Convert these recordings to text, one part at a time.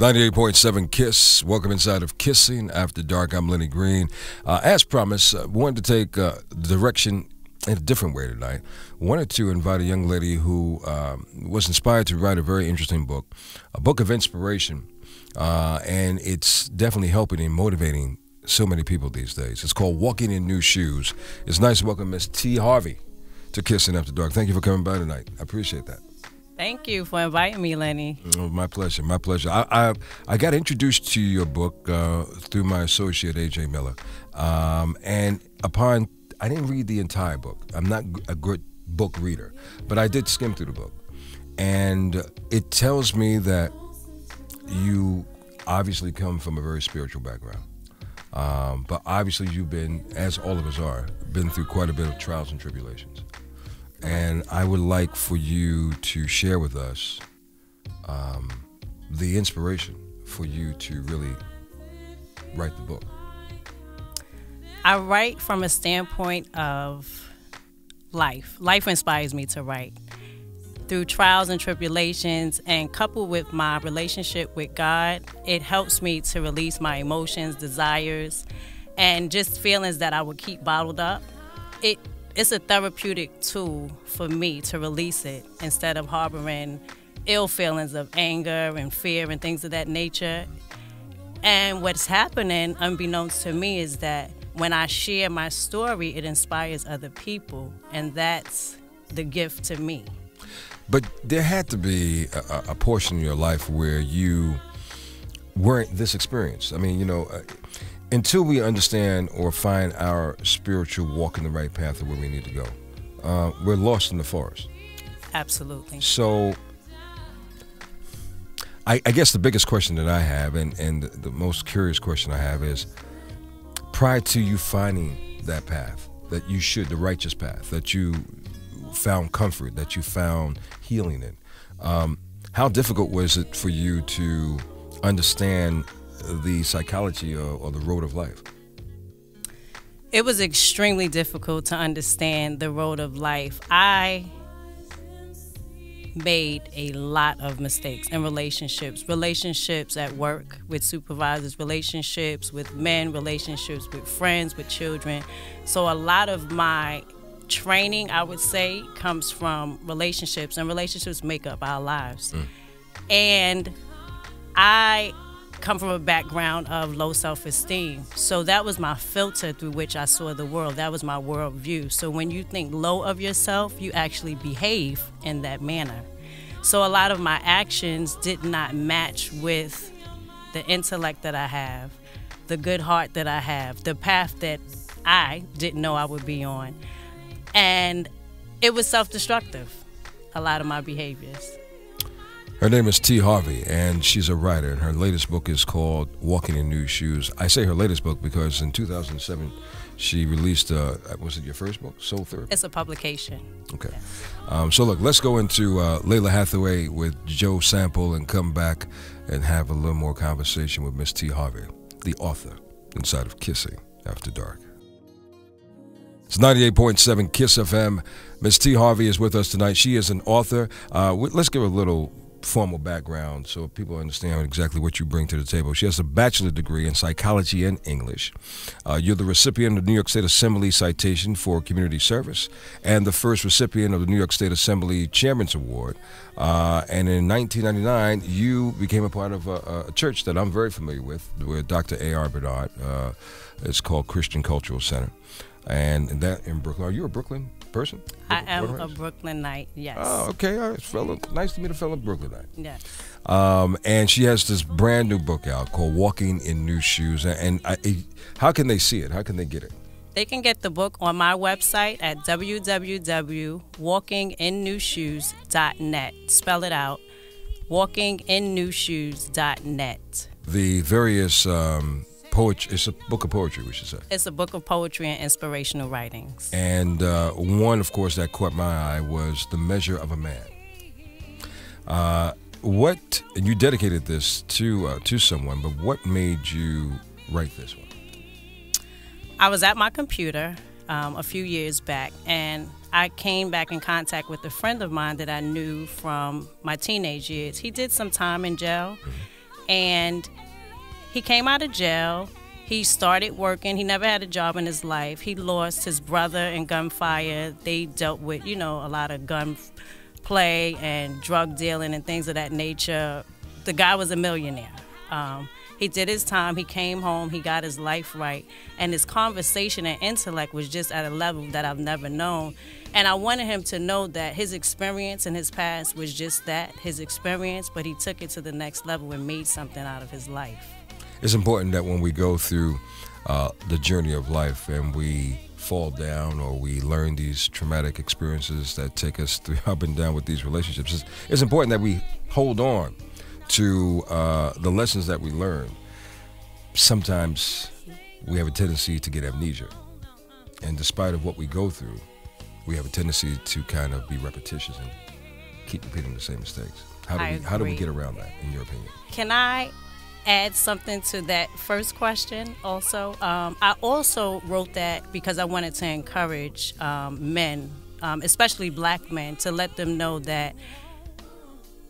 98.7 KISS. Welcome inside of Kissing After Dark. I'm Lenny Green. As promised, wanted to take direction in a different way tonight. Wanted to invite a young lady who was inspired to write a very interesting book, a book of inspiration, and it's definitely helping and motivating so many people these days. It's called Walking in New Shoes. It's nice to welcome Miss T. Harvey to Kissing After Dark. Thank you for coming by tonight. I appreciate that. Thank you for inviting me, Lenny. Oh, my pleasure, my pleasure. I got introduced to your book through my associate, A.J. Miller. And I didn't read the entire book. I'm not a good book reader, but I did skim through the book. And it tells me that you obviously come from a very spiritual background. But obviously you've been, as all of us are, been through quite a bit of trials and tribulations. And I would like for you to share with us the inspiration for you to really write the book. I write from a standpoint of life. Life inspires me to write. Through trials and tribulations, and coupled with my relationship with God, it helps me to release my emotions, desires, and just feelings that I would keep bottled up. It's a therapeutic tool for me to release it instead of harboring ill feelings of anger and fear and things of that nature. And what's happening, unbeknownst to me, is that when I share my story, it inspires other people, and that's the gift to me. But there had to be a portion of your life where you weren't this experienced. I mean, you know, until we understand or find our spiritual walk in the right path of where we need to go, we're lost in the forest. Absolutely. So I guess the biggest question that I have, and the most curious question I have is, prior to you finding that path, that you should, the righteous path, that you found comfort, that you found healing in, how difficult was it for you to understand the psychology or the road of life? It was extremely difficult to understand the road of life. I made a lot of mistakes in relationships at work with supervisors, relationships with men, relationships with friends, with children. So a lot of my training, I would say, comes from relationships, and relationships make up our lives. And I come from a background of low self-esteem. So that was my filter through which I saw the world. That was my worldview. So when you think low of yourself, you actually behave in that manner. So a lot of my actions did not match with the intellect that I have, the good heart that I have, the path that I didn't know I would be on. And it was self-destructive, a lot of my behaviors. Her name is T. Harvey, and she's a writer, and her latest book is called Walking in New Shoes. I say her latest book because in 2007, she released, was it your first book, Soul Therapy? It's a publication. Okay. Yes. So look, let's go into Layla Hathaway with Joe Sample and come back and have a little more conversation with Miss T. Harvey, the author, inside of Kissing After Dark. It's 98.7 KISS FM. Miss T. Harvey is with us tonight. She is an author. Let's give her a little formal background so people understand exactly what you bring to the table. She has a bachelor's degree in psychology and English. You're the recipient of the New York State Assembly Citation for Community Service and the first recipient of the New York State Assembly Chairman's Award. And in 1999, you became a part of a church that I'm very familiar with Dr. A.R. Bernard. It's called Christian Cultural Center. And that in Brooklyn. Are you a Brooklyn person? I am a Brooklynite, yes. Oh, okay. All right, fellow. Nice to meet a fellow Brooklynite. Yes. And she has this brand new book out called Walking in New Shoes. And how can they see it? How can they get it? They can get the book on my website at www.walkinginnewshoes.net. Spell it out. walkinginnewshoes.net. The various poetry. It's a book of poetry, we should say. It's a book of poetry and inspirational writings. And one, of course, that caught my eye was The Measure of a Man. And you dedicated this to someone, but what made you write this one? I was at my computer a few years back, and I came back in contact with a friend of mine that I knew from my teenage years. He did some time in jail, And he came out of jail. He started working. He never had a job in his life. He lost his brother in gunfire. They dealt with, a lot of gun play and drug dealing and things of that nature. The guy was a millionaire. He did his time. He came home. He got his life right. And his conversation and intellect was just at a level that I've never known. And I wanted him to know that his experience in his past was just that, his experience, but he took it to the next level and made something out of his life. It's important that when we go through the journey of life and we fall down or we learn these traumatic experiences that take us through up and down with these relationships, it's important that we hold on to the lessons that we learn. Sometimes we have a tendency to get amnesia, and despite of what we go through, we have a tendency to kind of be repetitious and keep repeating the same mistakes. How do we get around that, in your opinion? Can I add something to that first question also? I also wrote that because I wanted to encourage men, especially black men, to let them know that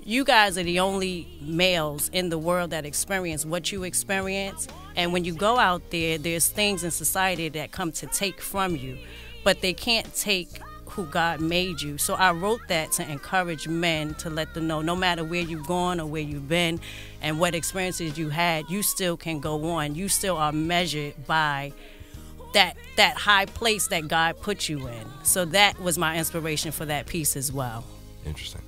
you guys are the only males in the world that experience what you experience. And when you go out there, there's things in society that come to take from you, but they can't take who God made you. So I wrote that to encourage men, to let them know no matter where you've gone or where you've been and what experiences you had, you still can go on. You still are measured by that high place that God put you in. So that was my inspiration for that piece as well. Interesting.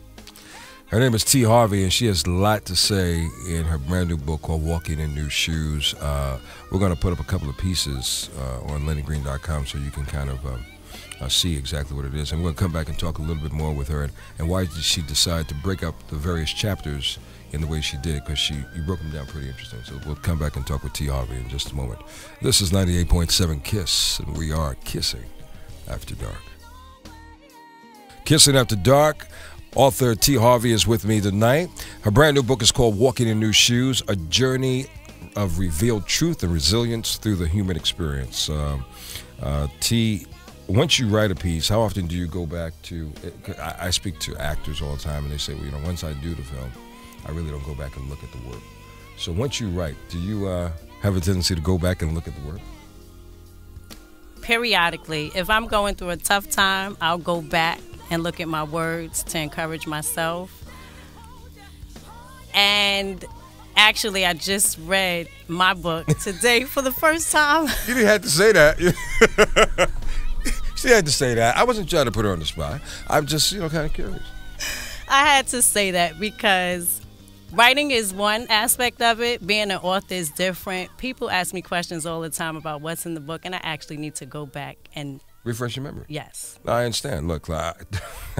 Her name is T. Harvey, and she has a lot to say in her brand new book called Walking in New Shoes. We're going to put up a couple of pieces on LennyGreen.com so you can kind of see exactly what it is. And we're going to come back and talk a little bit more with her and why did she decide to break up the various chapters in the way she did, because you broke them down pretty interesting. So we'll come back and talk with T. Harvey in just a moment. This is 98.7 KISS, and we are Kissing After Dark. Kissing After Dark. Author T. Harvey is with me tonight. Her brand new book is called Walking in New Shoes, a journey of revealed truth and resilience through the human experience. T, once you write a piece, how often do you go back to, I speak to actors all the time and they say, well, once I do the film, I really don't go back and look at the work. So once you write, do you have a tendency to go back and look at the work? Periodically. If I'm going through a tough time, I'll go back and look at my words to encourage myself. And actually, I just read my book today for the first time. You didn't have to say that. She had to say that. I wasn't trying to put her on the spot. I'm just, kind of curious. I had to say that because writing is one aspect of it. Being an author is different. People ask me questions all the time about what's in the book, and I actually need to go back and refresh your memory. Yes. I understand. Look, I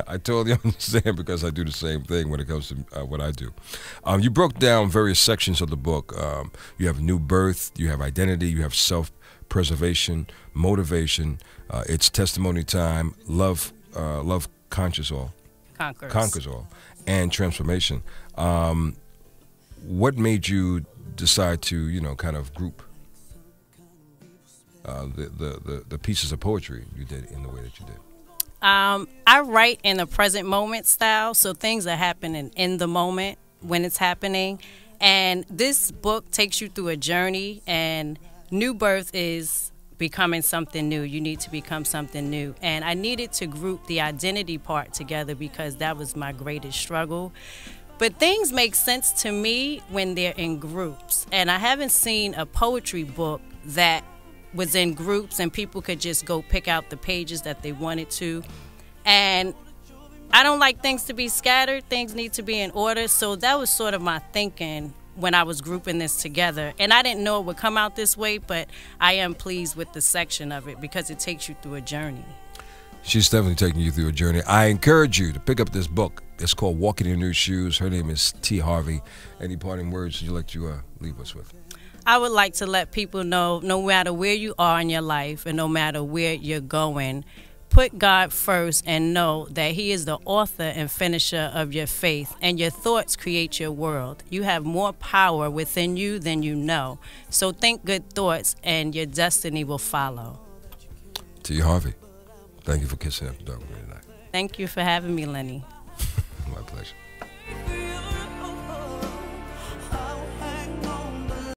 totally understand because I do the same thing when it comes to what I do. You broke down various sections of the book. You have new birth, you have identity, you have self-preservation, motivation. It's testimony time, love conquers all, and transformation. What made you decide to, kind of group the pieces of poetry you did in the way that you did? I write in a present moment style, so things are happening in the moment when it's happening. And this book takes you through a journey, and new birth is becoming something new. You need to become something new. And I needed to group the identity part together because that was my greatest struggle. But things make sense to me when they're in groups. And I haven't seen a poetry book that was in groups and people could just go pick out the pages that they wanted to. And I don't like things to be scattered. Things need to be in order. So that was sort of my thinking when I was grouping this together. And I didn't know it would come out this way, but I am pleased with the section of it because it takes you through a journey. She's definitely taking you through a journey. I encourage you to pick up this book. It's called Walking in New Shoes. Her name is T. Harvey. Any parting words you'd like to leave us with? I would like to let people know, no matter where you are in your life and no matter where you're going, put God first and know that He is the author and finisher of your faith, and your thoughts create your world. You have more power within you than you know. So think good thoughts and your destiny will follow. T. Harvey, thank you for kissing after dark with me tonight. Thank you for having me, Lenny.